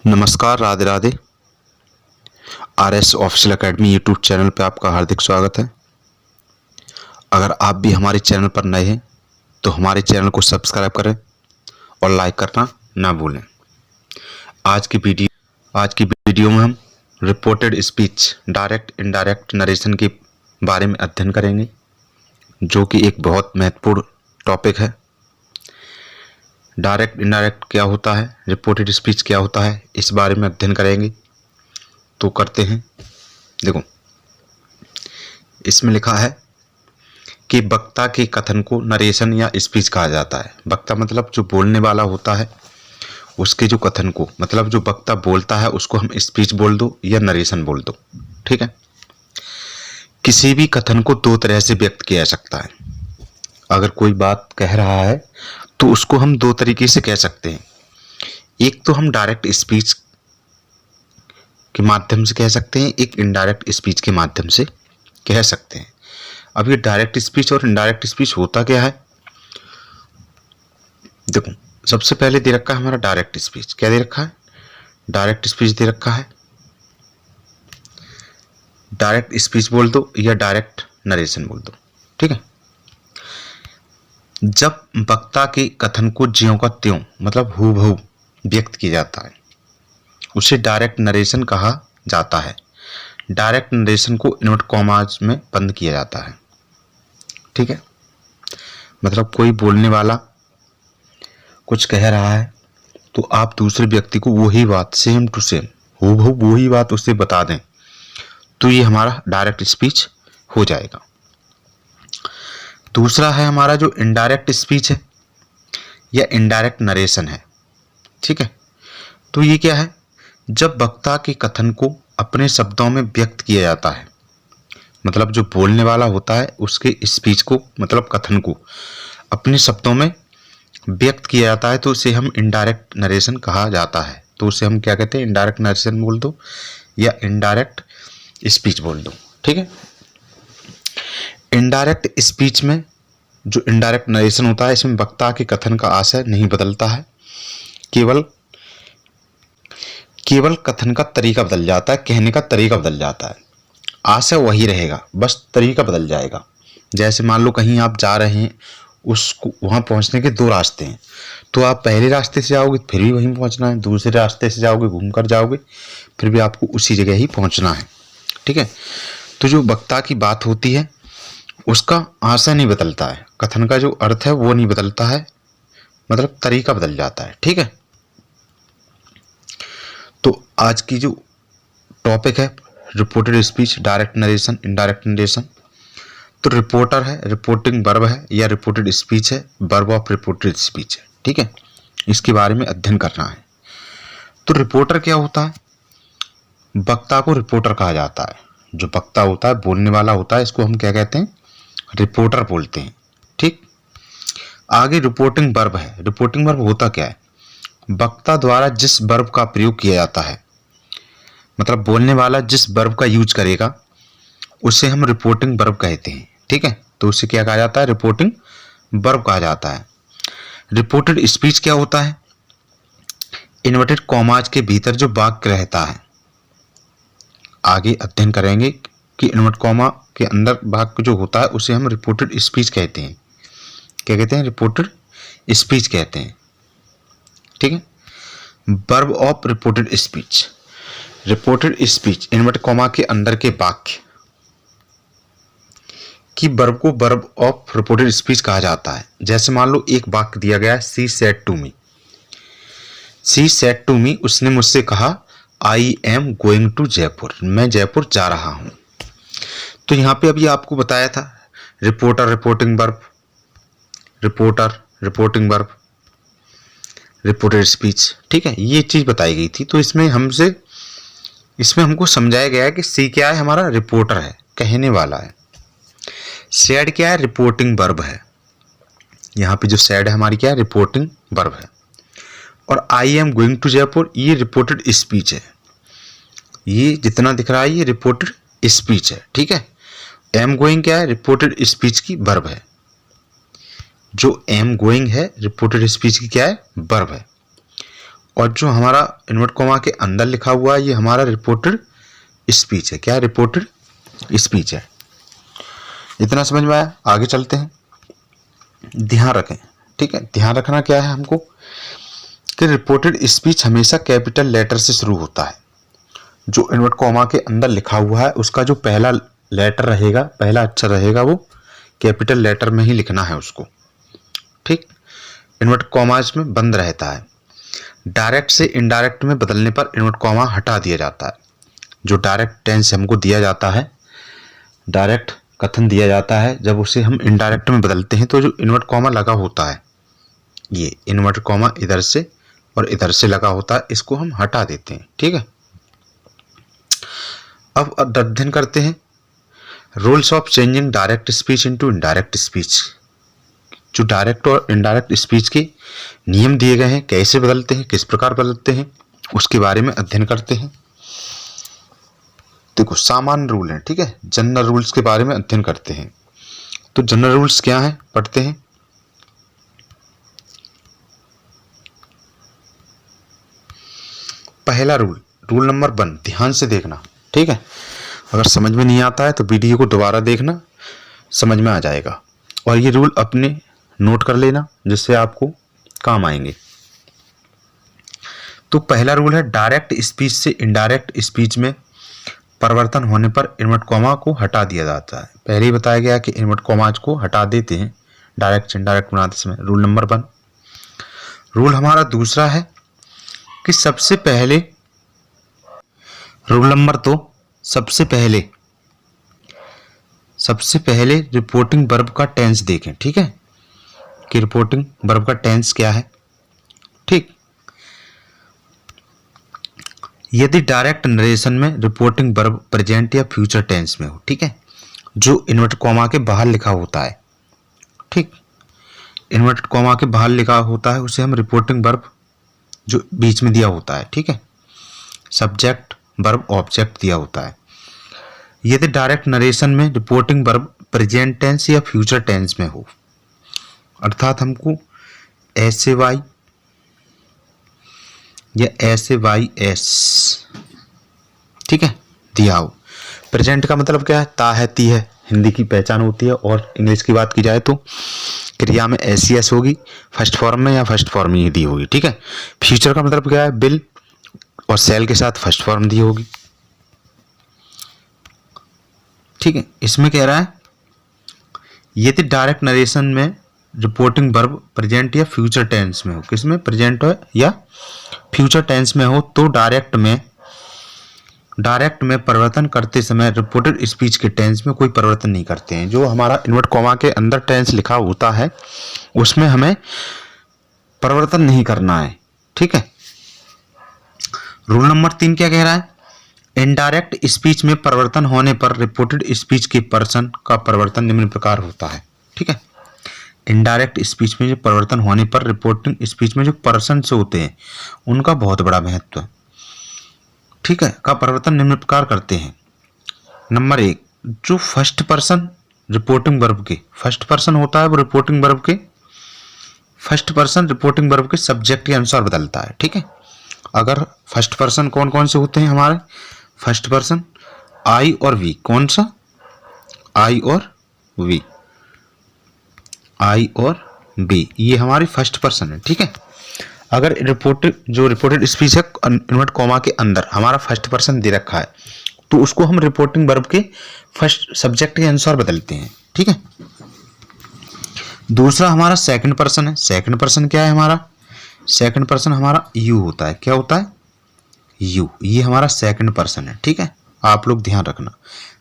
नमस्कार, Radhe Radhe. RS official academy YouTube channel पे आपका हार्दिक स्वागत है। अगर आप भी हमारे चैनल पर नए हैं तो हमारे चैनल को सब्सक्राइब करें और लाइक करना ना भूलें। आज की वीडियो में हम reported speech, direct indirect narration के बारे में अध्ययन करेंगे, जो कि एक बहुत महत्वपूर्ण टॉपिक है। डायरेक्ट इनडायरेक्ट क्या होता है, रिपोर्टेड स्पीच क्या होता है, इस बारे में अध्ययन करेंगे। तो करते हैं। देखो, इसमें लिखा है कि वक्ता के कथन को नरेशन या स्पीच कहा जाता है। वक्ता मतलब जो बोलने वाला होता है, उसके जो कथन को, मतलब जो वक्ता बोलता है उसको हम स्पीच बोल दो या नरेशन बोल दो। ठीक है। किसी भी कथन को दो तरह से व्यक्त किया जा सकता है। अगर कोई बात कह रहा है तो उसको हम दो तरीके से कह सकते हैं। एक तो हम डायरेक्ट स्पीच के माध्यम से कह सकते हैं, एक इनडायरेक्ट स्पीच के माध्यम से कह सकते हैं। अब ये डायरेक्ट स्पीच और इनडायरेक्ट स्पीच होता क्या है? देखो, सबसे पहले दे रखा है हमारा डायरेक्ट स्पीच। क्या दे रखा है? डायरेक्ट स्पीच दे रखा है। डायरेक्ट स्पीच बोल दो या डायरेक्ट नरेशन बोल दो। ठीक है। जब वक्ता के कथन को ज्यों का त्यों, मतलब हूबहू व्यक्त किया जाता है, उसे डायरेक्ट नरेशन कहा जाता है। डायरेक्ट नरेशन को इन्वर्ट कॉमास में बंद किया जाता है। ठीक है। मतलब कोई बोलने वाला कुछ कह रहा है तो आप दूसरे व्यक्ति को वही बात सेम टू सेम, हूबहू वही बात उससे बता दें, तो ये हमारा डायरेक्ट स्पीच हो जाएगा। दूसरा है हमारा जो इनडायरेक्ट स्पीच है या इनडायरेक्ट नरेशन है। ठीक है। तो ये क्या है? जब वक्ता के कथन को अपने शब्दों में व्यक्त किया जाता है, मतलब जो बोलने वाला होता है उसके स्पीच को, मतलब कथन को अपने शब्दों में व्यक्त किया जाता है, तो उसे हम इनडायरेक्ट नरेशन कहा जाता है। तो उसे हम क्या कहते हैं? इनडायरेक्ट नरेशन बोल दो या इनडायरेक्ट स्पीच बोल दो। ठीक है। इनडायरेक्ट स्पीच में जो इनडायरेक्ट नरेशन होता है, इसमें वक्ता के कथन का आशय नहीं बदलता है, केवल कथन का तरीका बदल जाता है, कहने का तरीका बदल जाता है। आशय वही रहेगा, बस तरीका बदल जाएगा। जैसे मान लो कहीं आप जा रहे हैं, उसको वहां पहुंचने के दो रास्ते हैं, तो आप पहले रास्ते से जाओगे फिर भी वहीं पहुंचना है, दूसरे रास्ते से जाओगे घूमकर जाओगे फिर भी आपको उसी जगह ही पहुंचना है। ठीक है। तो जो वक्ता की बात होती है उसका आशय नहीं बदलता है, कथन का जो अर्थ है वो नहीं बदलता है, मतलब तरीका बदल जाता है। ठीक है। तो आज की जो टॉपिक है reported speech, direct narration, indirect narration. तो रिपोर्टर है, रिपोर्टिंग वर्ब है, या रिपोर्टेड स्पीच है, वर्ब ऑफ रिपोर्टेड स्पीच है। ठीक है। इसके बारे में अध्ययन करना है। तो रिपोर्टर क्या होता है? वक्ता को रिपोर्टर कहा जाता है। जो वक्ता होता है, बोलने वाला होता है, इसको हम क्या कहते हैं? रिपोर्टर बोलते हैं। ठीक। आगे रिपोर्टिंग वर्ब है। रिपोर्टिंग वर्ब होता क्या है? वक्ता द्वारा जिस वर्ब का प्रयोग किया जाता है, मतलब बोलने वाला जिस वर्ब का यूज करेगा उसे हम रिपोर्टिंग वर्ब कहते हैं। ठीक है। तो उसे क्या कहा जाता है? रिपोर्टिंग वर्ब कहा जाता है। रिपोर्टेड स्पीच क्या होता है? इन्वर्टेड कॉमाज के भीतर जो वाक्य रहता है, आगे अध्ययन करेंगे कि इन्वर्ट कॉमा के अंदर वाक्य जो होता है उसे हम रिपोर्टेड स्पीच कहते हैं। क्या कहते हैं? रिपोर्टेड स्पीच कहते हैं। ठीक है। Verb of reported speech. Reported speech invert comma के अंदर के वाक्य कि वर्ब को वर्ब ऑफ रिपोर्टेड स्पीच कहा जाता है। जैसे मान लो एक वाक्य दिया गया है, she said to me. She said to me, उसने मुझसे कहा, I am going to Jaipur, मैं जयपुर जा रहा हूं। तो यहां पे अभी आपको बताया था reporter reporting verb, reporter reporting verb, reported speech. ठीक है। ये चीज बताई गई थी। तो इसमें हमको समझाया गया है कि सी क्या है? हमारा रिपोर्टर है, कहने वाला है। सैड क्या है? रिपोर्टिंग वर्ब है। यहाँ पे जो सैड है हमारी क्या है? रिपोर्टिंग वर्ब है। और I am going to Jaipur, ये रिपोर्टेड स्पीच है। ये जितना दिख रहा है ये रिपोर्टेड स्पीच है। ठीक है। एम गोइंग क्या है? रिपोर्टेड स्पीच की वर्ब है। जो एम गोइंग है रिपोर्टेड स्पीच की क्या है? वर्ब है। और जो हमारा इन्वर्ट कॉमा के अंदर लिखा हुआ है ये हमारा रिपोर्टेड स्पीच है। क्या है? रिपोर्टेड स्पीच है। इतना समझ में आया? आगे चलते हैं। ध्यान रखें, ठीक है, ध्यान रखना क्या है हमको कि रिपोर्टेड स्पीच हमेशा कैपिटल लेटर से शुरू होता है। जो इन्वर्ट कॉमा के अंदर लिखा हुआ है उसका जो पहला लेटर रहेगा, पहला अक्षर रहेगा, वो कैपिटल लेटर में ही लिखना है उसको, ठीक। इन्वर्ट कॉमा इसमें बंद रहता है। डायरेक्ट से इनडायरेक्ट में बदलने पर इन्वर्ट कॉमा हटा दिया जाता है। जो डायरेक्ट टेंस हमको दिया जाता है, डायरेक्ट कथन दिया जाता है, जब उसे हम इनडायरेक्ट में बदलते हैं तो जो इन्वर्ट कॉमा लगा होता है, ये इन्वर्ट कॉमा इधर से और इधर से लगा होता है, इसको हम हटा देते हैं, ठीक है। अब अध्ययन करते हैं rules of changing direct speech into indirect speech. जो डायरेक्ट और इनडायरेक्ट स्पीच के नियम दिए गए हैं, कैसे बदलते हैं, किस प्रकार बदलते हैं, उसके बारे में अध्ययन करते हैं। देखो, सामान्य रूल हैं, ठीक है, जनरल रूल्स के बारे में अध्ययन करते हैं। तो जनरल रूल्स क्या हैं, पढ़ते हैं। पहला रूल, रूल नंबर 1, ध्यान से देखना, ठीक है। अगर समझ में नहीं आता है तो वीडियो को दोबारा देखना, समझ में आ जाएगा। और ये रूल अपने नोट कर लेना, जिससे आपको काम आएंगे। तो पहला रूल है डायरेक्ट स्पीच से इनडायरेक्ट स्पीच में परिवर्तन होने पर इन्वर्ट कॉमा को हटा दिया जाता है। पहले ही बताया गया कि इन्वर्ट कॉमा को हटा देते हैं डायरेक्ट से इनडायरेक्ट बनाते समय। Rule number 1। रूल हमारा दूसरा है कि सबसे पहले, रूल नंबर 2, सबसे पहले रिपोर्टिंग वर्ब का टेंस देखें, ठीक है, कि रिपोर्टिंग वर्ब का टेंस क्या है, ठीक। यदि डायरेक्ट नरेशन में रिपोर्टिंग वर्ब प्रेजेंट या फ्यूचर टेंस में हो, ठीक है, जो इन्वर्ट कॉमा के बाहर लिखा होता है, ठीक, इन्वर्ट कॉमा के बाहर लिखा होता है उसे हम रिपोर्टिंग वर्ब, जो बीच में दिया होता है, ठीक है, सब्जेक्ट वर्ब ऑब्जेक्ट दिया होता है। यदि डायरेक्ट नरेशन में रिपोर्टिंग वर्ब प्रेजेंट टेंस या फ्यूचर टेंस में हो, अर्थात हमको SAY या SAYS, ठीक है, दिया हो। प्रेजेंट का मतलब क्या है? ता है, ती है, हिंदी की पहचान होती है। और इंग्लिश की बात की जाए तो क्रिया में SES होगी, फर्स्ट फॉर्म में या फर्स्ट फॉर्म ही दी होगी, ठीक है। फ्यूचर का मतलब क्या है? बिल और सेल के साथ फर्स्ट फॉर्म दी होगी, ठीक है। इसमें कह रहा है यदि डायरेक्ट नरेशन में रिपोर्टिंग वर्ब प्रेजेंट या फ्यूचर टेंस में हो, किसमें? प्रेजेंट हो या फ्यूचर टेंस में हो, तो डायरेक्ट में परिवर्तन करते समय रिपोर्टेड स्पीच के टेंस में कोई परिवर्तन नहीं करते हैं। जो हमारा इन्वर्ट कॉमा के अंदर टेंस लिखा होता है उसमें हमें परिवर्तन नहीं करना है, ठीक है। रूल नंबर 3 क्या कह रहा है? इनडायरेक्ट स्पीच में परिवर्तन होने पर रिपोर्टेड स्पीच के पर्सन का परिवर्तन निम्न प्रकार होता है, ठीक है। इनडायरेक्ट स्पीच में जो परिवर्तन होने पर रिपोर्टिंग स्पीच में जो पर्सन से होते हैं उनका बहुत बड़ा महत्व है, ठीक है, का परिवर्तन निम्न प्रकार करते हैं। नंबर 1, जो फर्स्ट पर्सन रिपोर्टिंग वर्ब के, फर्स्ट पर्सन होता है वो रिपोर्टिंग वर्ब के, फर्स्ट पर्सन रिपोर्टिंग वर्ब के सब्जेक्ट के अनुसार बदलता है, ठीक है। अगर फर्स्ट पर्सन कौन कौन से होते हैं हमारे? फर्स्ट पर्सन आई और वी। कौन सा? आई और वी, आई और बी, ये हमारी फर्स्ट पर्सन है, ठीक है। अगर रिपोर्टेड स्पीच है इन्वर्ट कॉमा के अंदर हमारा फर्स्ट पर्सन दे रखा है तो उसको हम रिपोर्टिंग वर्ब के फर्स्ट सब्जेक्ट के अनुसार बदलते हैं, ठीक है। दूसरा हमारा सेकंड पर्सन है। सेकंड पर्सन क्या है हमारा? सेकंड पर्सन हमारा यू होता है। क्या होता है? यू, ये हमारा सेकंड पर्सन है, ठीक है। आप लोग ध्यान रखना,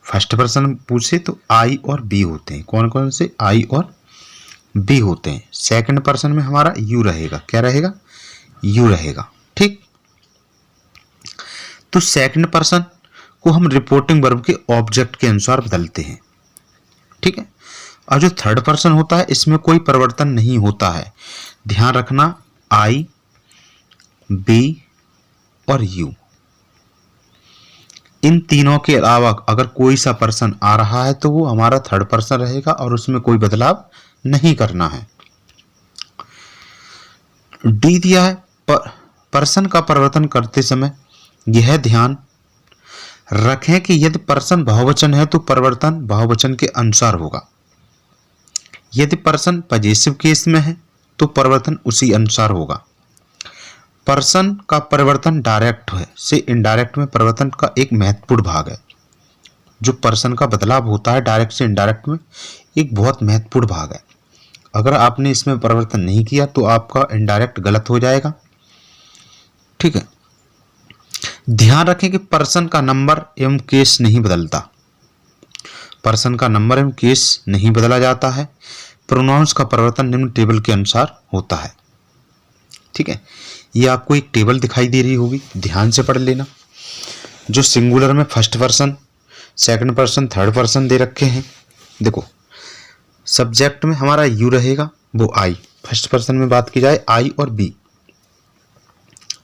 फर्स्ट पर्सन पूछे तो आई और बी होते हैं। कौन कौन से? आई और बी होते हैं। सेकंड पर्सन में हमारा यू रहेगा। क्या रहेगा? यू रहेगा, ठीक। तो सेकंड पर्सन को हम रिपोर्टिंग वर्ब के ऑब्जेक्ट के अनुसार बदलते हैं, ठीक है। और जो थर्ड पर्सन होता है इसमें कोई परिवर्तन नहीं होता है। ध्यान रखना, आई, बी और यू, इन तीनों के अलावा अगर कोई सा पर्सन आ रहा है तो वो हमारा थर्ड पर्सन रहेगा और उसमें कोई बदलाव नहीं करना है। डी दिया है पर्सन का परिवर्तन करते समय यह ध्यान रखें कि यदि पर्सन बहुवचन है तो परिवर्तन बहुवचन के अनुसार होगा, यदि पर्सन पजेसिव केस में है तो परिवर्तन उसी अनुसार होगा। पर्सन का परिवर्तन डायरेक्ट है से इनडायरेक्ट में परिवर्तन का एक महत्वपूर्ण भाग है। जो पर्सन का बदलाव होता है डायरेक्ट से इनडायरेक्ट में एक बहुत महत्वपूर्ण भाग है। अगर आपने इसमें परिवर्तन नहीं किया तो आपका इनडायरेक्ट गलत हो जाएगा। ठीक है, ध्यान रखें कि पर्सन का नंबर एवं केस नहीं बदलता, पर्सन का नंबर एवं केस नहीं बदला जाता है। प्रोनाउंस का परिवर्तन निम्न टेबल के अनुसार होता है। ठीक है, ये आपको एक टेबल दिखाई दे रही होगी, ध्यान से पढ़ लेना। जो सिंगुलर में first person, second person, third person दे रखे हैं। देखो, सब्जेक्ट में हमारा यू रहेगा, वो आई। फर्स्ट पर्सन में बात की जाए आई और बी,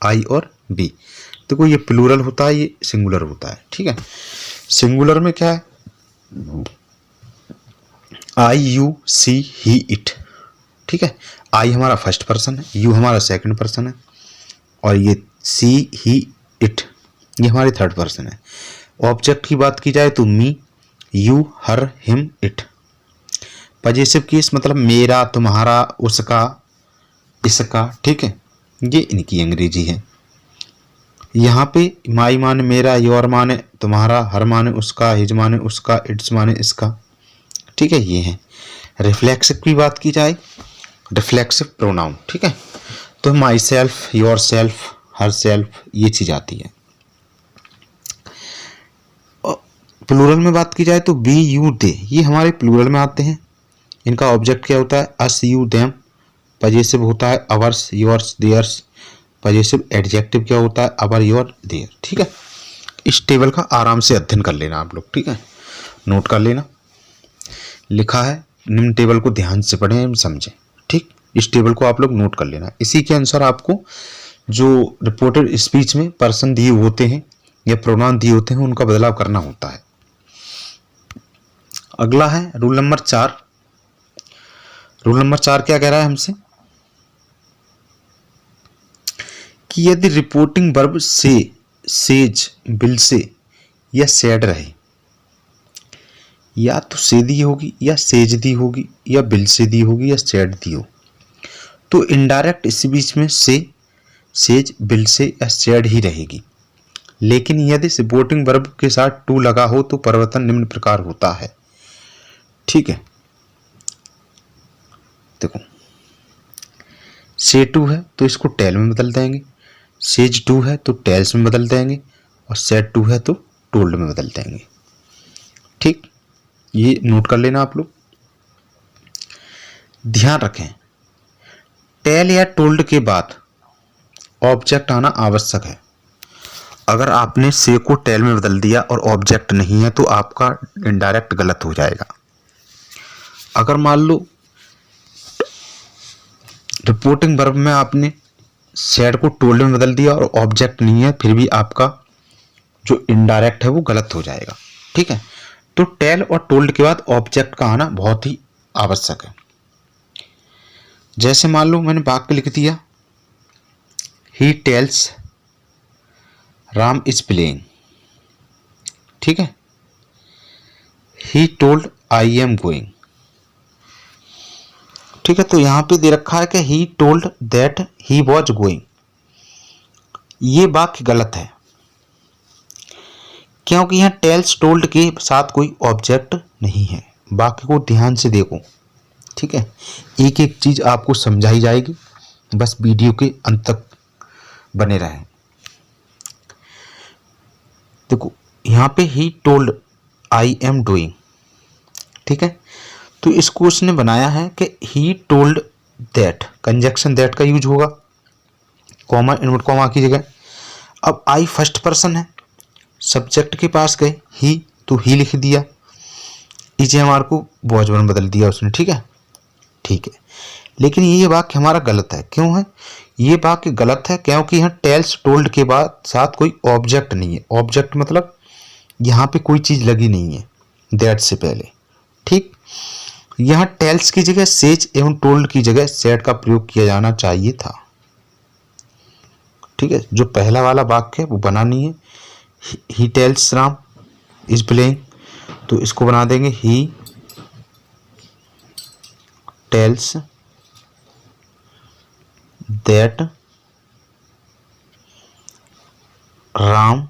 आई और बी। देखो, ये प्लूरल होता है, ये सिंगुलर होता है। ठीक है, सिंगुलर में क्या है, आई यू सी ही इट। ठीक है, आई हमारा फर्स्ट पर्सन है, यू हमारा सेकंड पर्सन है, और ये सी ही इट ये हमारी थर्ड पर्सन है। ऑब्जेक्ट की बात की जाए तो me, you, her, him, it. Possessive case मतलब मेरा, तुम्हारा, उसका, इसका। ठीक है, ये इनकी अंग्रेजी है। यहाँ पे माई माने मेरा, योर माने तुम्हारा, हर माने उसका, हिज माने उसका, इट्स माने इसका। ठीक है, ये है। रिफ्लेक्सिव की बात की जाए, रिफ्लेक्सिव प्रोनाउन। ठीक है, तो my self, your self, her self, ये चीज आती है। प्लूरल में बात की जाए तो बी, यू, दे, ये हमारे प्लूरल में आते हैं। इनका ऑब्जेक्ट क्या होता है, अस, यू, देम। पजेसिव होता है ours, yours, theirs. Possessive adjective क्या होता है, अवर, योर, देयर। ठीक है, इस टेबल का आराम से अध्ययन कर लेना आप लोग। ठीक है, नोट कर लेना, लिखा है, निम्न टेबल को ध्यान से पढ़ें एवं समझें। ठीक, इस टेबल को आप लोग नोट कर लेना। इसी के अनुसार आपको जो रिपोर्टेड स्पीच में पर्सन दिए होते हैं या प्रोनाउन दिए होते हैं उनका बदलाव करना होता है। अगला है रूल नंबर 4। रूल नंबर 4 क्या कह रहा है हमसे कि यदि रिपोर्टिंग वर्ब से, सेज, बिल से या सेड रहे, या तो से दी होगी या सेज दी होगी या बिल से दी होगी या सेड दी हो, तो इनडायरेक्ट इस बीच में से, सेज, बिल से या सेड ही रहेगी। लेकिन यदि सपोर्टिंग वर्ब के साथ टू लगा हो तो परिवर्तन निम्न प्रकार होता है। ठीक है, देखो, से टू है तो इसको टेल में बदल देंगे, सेज टू है तो टेल्स में बदल देंगे, और सेड टू है तो टोल्ड में बदल देंगे। ठीक, ये नोट कर लेना आप लोग। ध्यान रखें, टेल या टोल्ड के बाद ऑब्जेक्ट आना आवश्यक है। अगर आपने से को टेल में बदल दिया और ऑब्जेक्ट नहीं है तो आपका इनडायरेक्ट गलत हो जाएगा। अगर मान लो रिपोर्टिंग वर्ब में आपने सेड को टोल्ड में बदल दिया और ऑब्जेक्ट नहीं है, फिर भी आपका जो इनडायरेक्ट है वो गलत हो जाएगा। ठीक है, तो टेल और टोल्ड के बाद ऑब्जेक्ट का आना बहुत ही आवश्यक है। जैसे मान लो मैंने वाक्य लिख दिया, he tells Ram is playing. ठीक है, he told I am going. ठीक है, तो यहां पे दे रखा है कि he told that he was going. ये वाक्य गलत है क्योंकि यहाँ टेल्स टोल्ड के साथ कोई ऑब्जेक्ट नहीं है। वाक्य को ध्यान से देखो। ठीक है, एक एक चीज आपको समझाई जाएगी, बस वीडियो के अंत तक बने रहें। देखो, यहाँ पे he told I am doing. ठीक है, तो इसको उसने बनाया है कि he told that, conjunction that का यूज होगा, कॉमा, इनवर्ट कॉमा की जगह। अब आई फर्स्ट पर्सन है, सब्जेक्ट के पास गए ही, तो ही लिख दिया, इज एम आर को वॉज वन बदल दिया उसने। ठीक है, ठीक है, लेकिन ये वाक्य हमारा गलत है। क्यों है ये वाक्य गलत है? क्योंकि यहाँ टेल्स टोल्ड के बाद साथ कोई ऑब्जेक्ट नहीं है। ऑब्जेक्ट मतलब यहाँ पे कोई चीज लगी नहीं है दैट से पहले। ठीक, यहाँ टेल्स की जगह सेज एवं टोल्ड की जगह सेड का प्रयोग किया जाना चाहिए था। ठीक। ठीक है, जो पहला वाला वाक्य है वो बनानी है। He tells Ram is playing, तो इसको बना देंगे he tells that Ram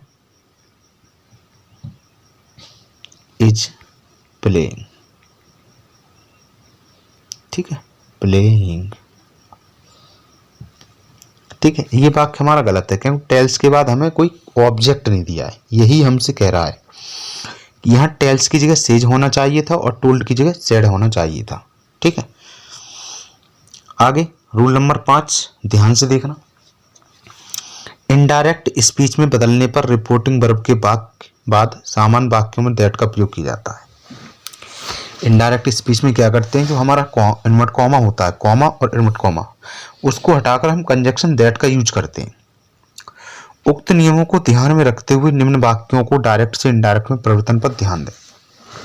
is playing. ठीक है, प्लेइंग। ठीक है, ये वाक्य हमारा गलत है क्योंकि टेल्स के बाद हमें कोई ऑब्जेक्ट नहीं दिया है। यही हमसे कह रहा है कि यहाँ टेल्स की जगह सेज होना चाहिए था और टोल्ड की जगह सेड होना चाहिए था। ठीक है, आगे रूल नंबर 5 ध्यान से देखना। इनडायरेक्ट स्पीच में बदलने पर रिपोर्टिंग वर्ब के बाद सामान्य वाक्यों में दैट का प्रयोग किया जाता है। इनडायरेक्ट स्पीच में क्या करते हैं, जो हमारा इनवर्ट कॉमा होता है, कॉमा और इनवर्ट कॉमा, उसको हटाकर हम कंजक्शन दैट का यूज करते हैं। उक्त नियमों को ध्यान में रखते हुए निम्न वाक्यों को डायरेक्ट से इनडायरेक्ट में परिवर्तन पर ध्यान दें।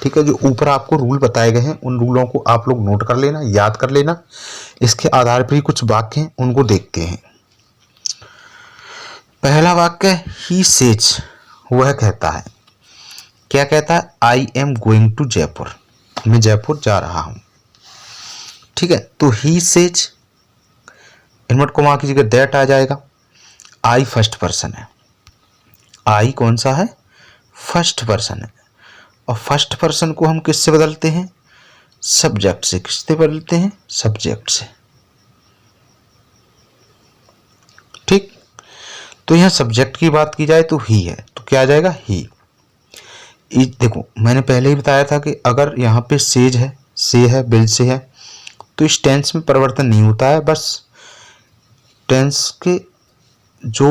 ठीक है, जो ऊपर आपको रूल बताए गए हैं उन रूलों को आप लोग नोट कर लेना, याद कर लेना। इसके आधार पर ही कुछ वाक्य हैं उनको देखते हैं। पहला वाक्य ही सेज, वह कहता है, क्या कहता है, I am going to Jaipur, मैं जयपुर जा रहा हूं। ठीक है, तो ही सेज इनवर्ट कॉमा की जगह दैट आ जाएगा। आई फर्स्ट पर्सन है, आई कौन सा है, फर्स्ट पर्सन है, और फर्स्ट पर्सन को हम किससे बदलते हैं, सब्जेक्ट से। किससे बदलते हैं, सब्जेक्ट से। ठीक, तो यहां सब्जेक्ट की बात की जाए तो ही है, तो क्या आ जाएगा, ही। देखो मैंने पहले ही बताया था कि अगर यहाँ पे सेज है, से है, बिल से है, तो इस टेंस में परिवर्तन नहीं होता है। बस टेंस के जो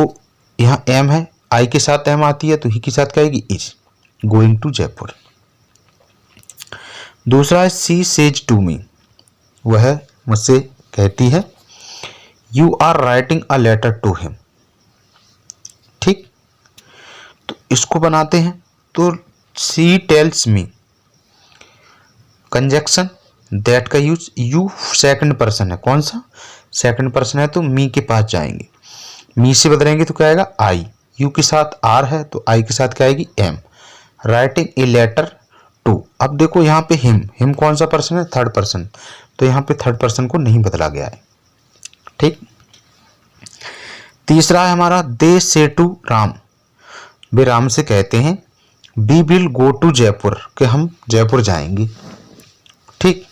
यहाँ एम है, आई के साथ एम आती है तो ही के साथ क्या आएगी, इज गोइंग टू जयपुर। दूसरा है सी सेज टू मी, वह मुझसे कहती है, you are writing a letter to him. ठीक, तो इसको बनाते हैं। तो she tells me, conjunction that का यूज, यू सेकंड पर्सन है, कौन सा, सेकंड पर्सन है, तो मी के पास जाएंगे, मी से बदलेंगे तो क्या आएगा, आई। यू के साथ आर है तो आई के साथ क्या आएगी, am. Writing a letter to, अब देखो यहाँ पे हिम कौन सा पर्सन है, थर्ड पर्सन, तो यहाँ पे थर्ड पर्सन को नहीं बदला गया है। ठीक, तीसरा है हमारा दे से टू राम, वे राम से कहते हैं, we will go to Jaipur, कि हम जयपुर जाएंगे। ठीक,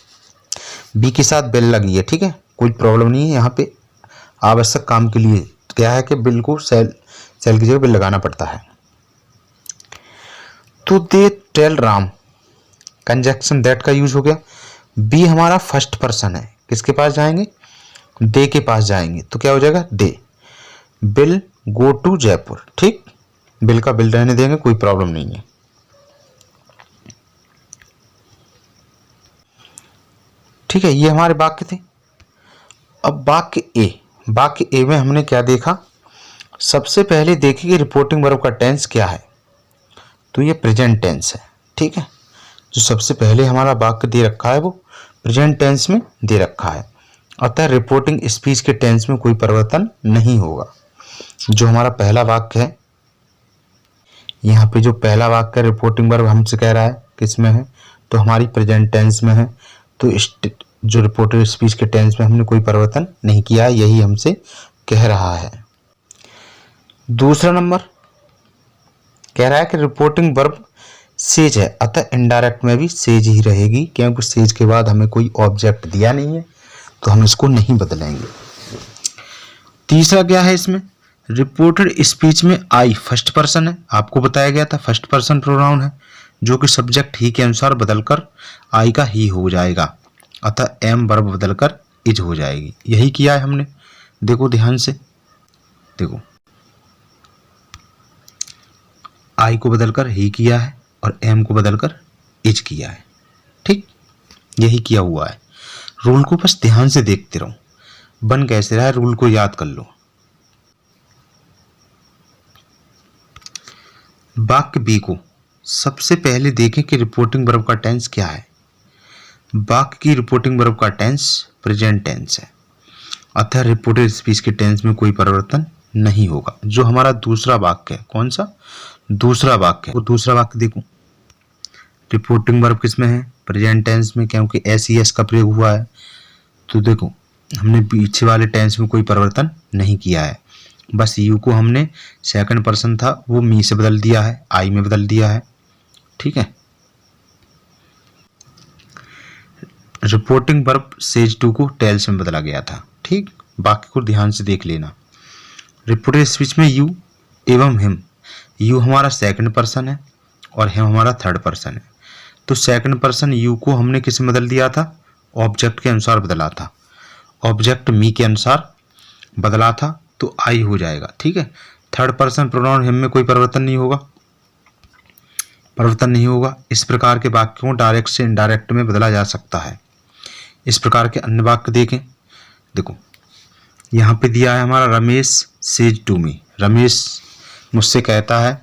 बी के साथ बिल लगी है। ठीक है, कोई प्रॉब्लम नहीं है, यहाँ पे आवश्यक काम के लिए क्या है कि बिल को सेल की जगह बिल लगाना पड़ता है। तो they tell Ram, conjunction that का यूज हो गया। बी हमारा फर्स्ट पर्सन है, किसके पास जाएंगे, दे के पास जाएंगे, तो क्या हो जाएगा, दे बिल गो टू जयपुर। ठीक, बिल का बिल रहने देंगे, कोई प्रॉब्लम नहीं है। ठीक है, ये हमारे वाक्य थे। अब वाक्य ए में हमने क्या देखा, सबसे पहले देखिए कि रिपोर्टिंग वर्ब का टेंस क्या है, तो ये प्रेजेंट टेंस है। ठीक है, जो सबसे पहले हमारा वाक्य दे रखा है वो प्रेजेंट टेंस में दे रखा है, अतः रिपोर्टिंग स्पीच के टेंस में कोई परिवर्तन नहीं होगा। जो हमारा पहला वाक्य है, यहाँ पे जो पहला वाक्य रिपोर्टिंग वर्ब हमसे कह रहा है किस में है, तो हमारी प्रेजेंट टेंस में है, तो जो रिपोर्टेड स्पीच के टेंस में हमने कोई परिवर्तन नहीं किया है, यही हमसे कह रहा है। दूसरा नंबर कह रहा है कि रिपोर्टिंग वर्ब सेज है, अतः इनडायरेक्ट में भी सेज ही रहेगी, क्योंकि सेज के बाद हमें कोई ऑब्जेक्ट दिया नहीं है, तो हम इसको नहीं बदलेंगे। तीसरा क्या है, इसमें रिपोर्टेड स्पीच में आई फर्स्ट पर्सन है, आपको बताया गया था फर्स्ट पर्सन प्रोनाउन है, जो कि सब्जेक्ट ही के अनुसार बदलकर आई का ही हो जाएगा, अतः एम वर्ब बदलकर इज हो जाएगी। यही किया है हमने, देखो ध्यान से, देखो आई को बदलकर ही किया है और एम को बदलकर इज किया है। ठीक, यही किया हुआ है। रूल को बस ध्यान से देखते रहो, बन कैसे रहा है, रूल को याद कर लो। वाक्य बी को सबसे पहले देखें कि रिपोर्टिंग वर्ब का टेंस क्या है। वाक्य की रिपोर्टिंग वर्ब का टेंस प्रेजेंट टेंस है, अतः रिपोर्टेड स्पीच के टेंस में कोई परिवर्तन नहीं होगा। जो हमारा दूसरा वाक्य है, कौन सा दूसरा वाक्य है, वो दूसरा वाक्य देखो, रिपोर्टिंग वर्ब किस में है, प्रेजेंट टेंस में, क्योंकि एस ई एस का प्रयोग हुआ है। तो देखो हमने पीछे वाले टेंस में कोई परिवर्तन नहीं किया है, बस यू को हमने सेकंड पर्सन था वो मी से बदल दिया है, आई में बदल दिया है। ठीक है, रिपोर्टिंग वर्ब सेज टू को टेल्स में बदला गया था। ठीक, वाक्य को ध्यान से देख लेना। रिपोर्टेड स्पीच में यू एवं हिम, यू हमारा सेकंड पर्सन है और हिम हमारा थर्ड पर्सन है। तो सेकंड पर्सन यू को हमने किस में बदल दिया था, ऑब्जेक्ट के अनुसार बदला था, ऑब्जेक्ट मी के अनुसार बदला था, तो आई हो जाएगा। ठीक है, थर्ड पर्सन प्रोनाउन हिम में कोई परिवर्तन नहीं होगा। इस प्रकार के वाक्यों को डायरेक्ट से इनडायरेक्ट में बदला जा सकता है। इस प्रकार के अन्य वाक्य देखें, देखो यहाँ पे दिया है हमारा Ramesh says to me, Ramesh मुझसे कहता है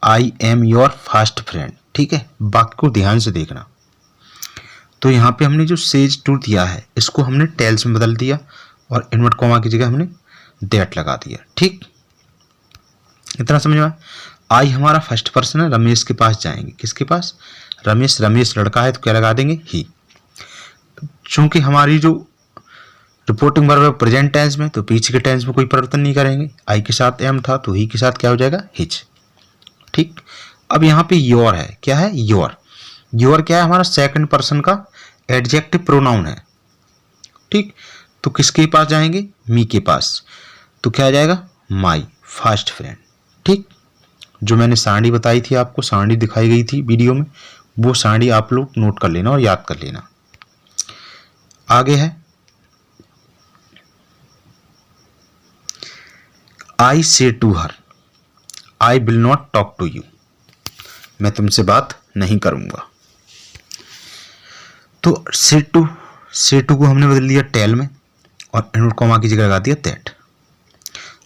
I am your fast friend. ठीक है, वाक्य को ध्यान से देखना। तो यहाँ पे हमने जो सेज टू दिया है इसको हमने टेल्स में बदल दिया और इनवर्ट कॉमा की जगह हमने दैट लगा दिया। ठीक, इतना समझ में। आई हमारा फर्स्ट पर्सन है, रमेश के पास जाएंगे, किसके पास, रमेश, रमेश लड़का है तो क्या लगा देंगे, ही। चूंकि हमारी जो रिपोर्टिंग वर्ब है प्रेजेंट टेंस में, तो पीछे के टेंस में कोई परिवर्तन नहीं करेंगे। आई के साथ एम था तो ही के साथ क्या हो जाएगा, हिज। ठीक, अब यहाँ पे योर है, क्या है, योर। योर क्या है, हमारा सेकंड पर्सन का एडजेक्टिव प्रोनाउन है। ठीक, तो किसके पास जाएंगे, मी के पास, तो क्या आ जाएगा, माई फास्ट फ्रेंड। ठीक, जो मैंने सारणी बताई थी आपको, सारणी दिखाई गई थी वीडियो में, वो सारणी आप लोग नोट कर लेना और याद कर लेना। आगे है I say to her I will not talk to you, मैं तुमसे बात नहीं करूंगा। तो से टू को हमने बदल दिया टेल में और इनवर्ट कॉमा की जगह लगा दिया दैट।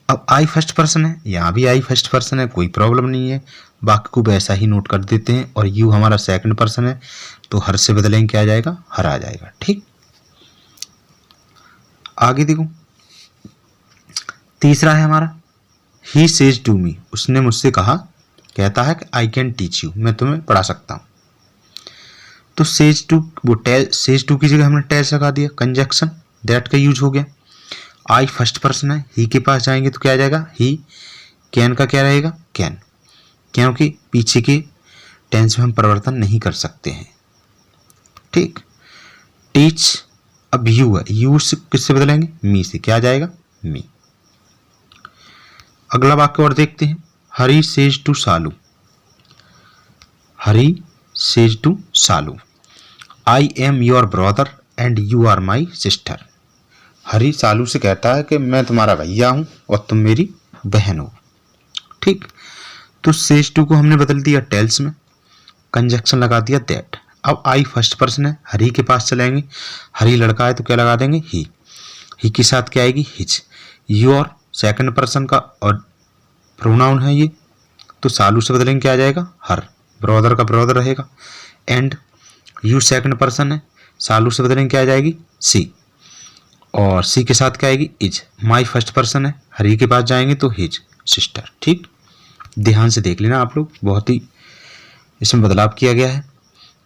अब आई फर्स्ट पर्सन है, यहाँ भी आई फर्स्ट पर्सन है, कोई प्रॉब्लम नहीं है, वाक्य को वैसा ही नोट कर देते हैं। और यू हमारा सेकंड पर्सन है तो हर से बदलेंगे, क्या आ जाएगा, हर आ जाएगा। ठीक, आगे देखो, तीसरा है हमारा ही सेज टू मी, उसने मुझसे कहा, कहता है कि आई कैन टीच यू, मैं तुम्हें पढ़ा सकता हूँ। तो सेज टू, वो टेल, सेज टू की जगह हमने टेल्स लगा दिया, कंजक्शन दैट का यूज हो गया। आई फर्स्ट पर्सन है, ही के पास जाएंगे तो क्या आ जाएगा, ही। कैन का क्या रहेगा, कैन, क्योंकि पीछे के टेंस में हम परिवर्तन नहीं कर सकते हैं। ठीक, टीच, अब यू है, यू से किससे बदलेंगे, मी से, क्या आ जाएगा, मी। अगला वाक्य और देखते हैं, Hari says to Salu, Hari says to Salu I am your brother and you are my sister. Hari Salu से कहता है कि मैं तुम्हारा भैया हूं और तुम मेरी बहन हो। ठीक, तो सेज टू को हमने बदल दिया टेल्स में, कंजक्शन लगा दिया दैट। अब आई फर्स्ट पर्सन है, हरी के पास चलेंगे, हरी लड़का है तो क्या लगा देंगे, ही के साथ क्या आएगी, हिज। योर सेकंड पर्सन का और प्रोनाउन है ये, तो सालू से बदलेंगे, क्या आ जाएगा, हर, ब्रदर का ब्रदर रहेगा। एंड यू सेकंड पर्सन है, सालू से बदलेंगे, क्या आ जाएगी, सी, और सी के साथ क्या आएगी, इज। माई फर्स्ट पर्सन है, हरी के पास जाएंगे तो हिज सिस्टर। ठीक, ध्यान से देख लेना आप लोग, बहुत ही इसमें बदलाव किया गया है,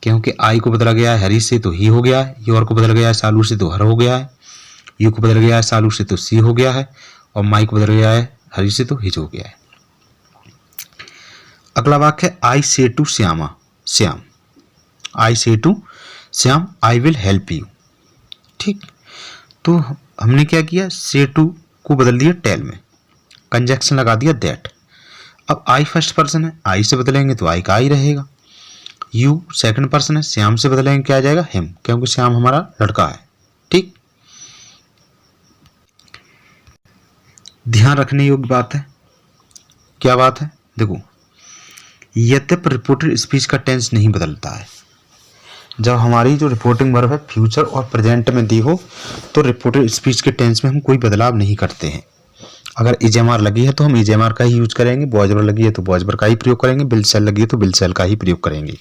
क्योंकि आई को बदला गया है हरी से तो ही हो गया है, योर को बदल गया है सालू से तो हर हो गया है, यू को बदल गया है सालू से तो सी हो गया है, और माई को बदल गया है हरी से तो हिज हो गया है। अगला वाक्य है I say to Shyama, Shyam, I say to Shyam I will help you. ठीक, तो हमने क्या किया, से टू को बदल दिया टेल में, कंजक्शन लगा दिया दैट। अब आई फर्स्ट पर्सन है, आई से बदलेंगे तो आई का आई रहेगा। यू सेकंड पर्सन है, श्याम से बदलेंगे, क्या आ जाएगा, हिम, क्योंकि श्याम हमारा लड़का है। ठीक, ध्यान रखने योग्य बात है, क्या बात है, देखो, यद्यपि रिपोर्टेड स्पीच का टेंस नहीं बदलता है। जब हमारी जो रिपोर्टिंग वर्ब है फ्यूचर और प्रेजेंट में दी हो तो रिपोर्टेड स्पीच के टेंस में हम कोई बदलाव नहीं करते हैं। अगर इजेमार लगी है तो हम इजेमार का ही यूज करेंगे, बॉजबर लगी है तो बॉजबर का ही प्रयोग करेंगे, बिल सेल लगी है तो बिल सेल का ही प्रयोग करेंगे।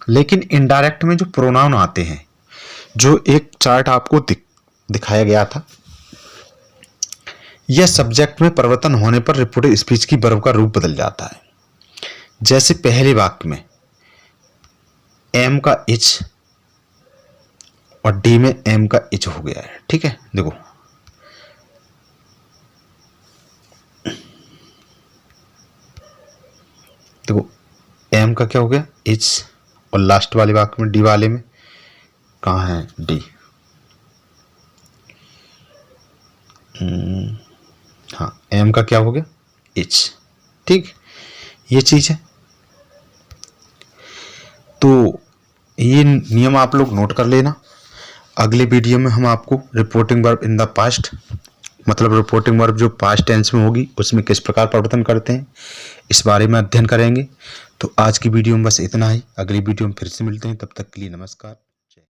लेकिन इनडायरेक्ट में जो प्रोनाउन आते हैं, जो एक चार्ट आपको दिखाया गया था, यह सब्जेक्ट में परिवर्तन होने पर रिपोर्टेड स्पीच की वर्ब का रूप बदल जाता है। जैसे पहले वाक्य में एम का इच और डी में एम का इच हो गया है। ठीक है, देखो एम का क्या हो गया, इच, और लास्ट वाले वाक्य में डी वाले में कहाँ है डी। हाँ, एम का क्या हो गया, इच। ठीक, ये चीज है। तो ये नियम आप लोग नोट कर लेना। अगले वीडियो में हम आपको reporting verb in the past, मतलब रिपोर्टिंग वर्ब जो पास्ट टेंस में होगी उसमें किस प्रकार परिवर्तन करते हैं, इस बारे में अध्ययन करेंगे। तो आज की वीडियो में बस इतना ही। अगली वीडियो में फिर से मिलते हैं, तब तक के लिए नमस्कार।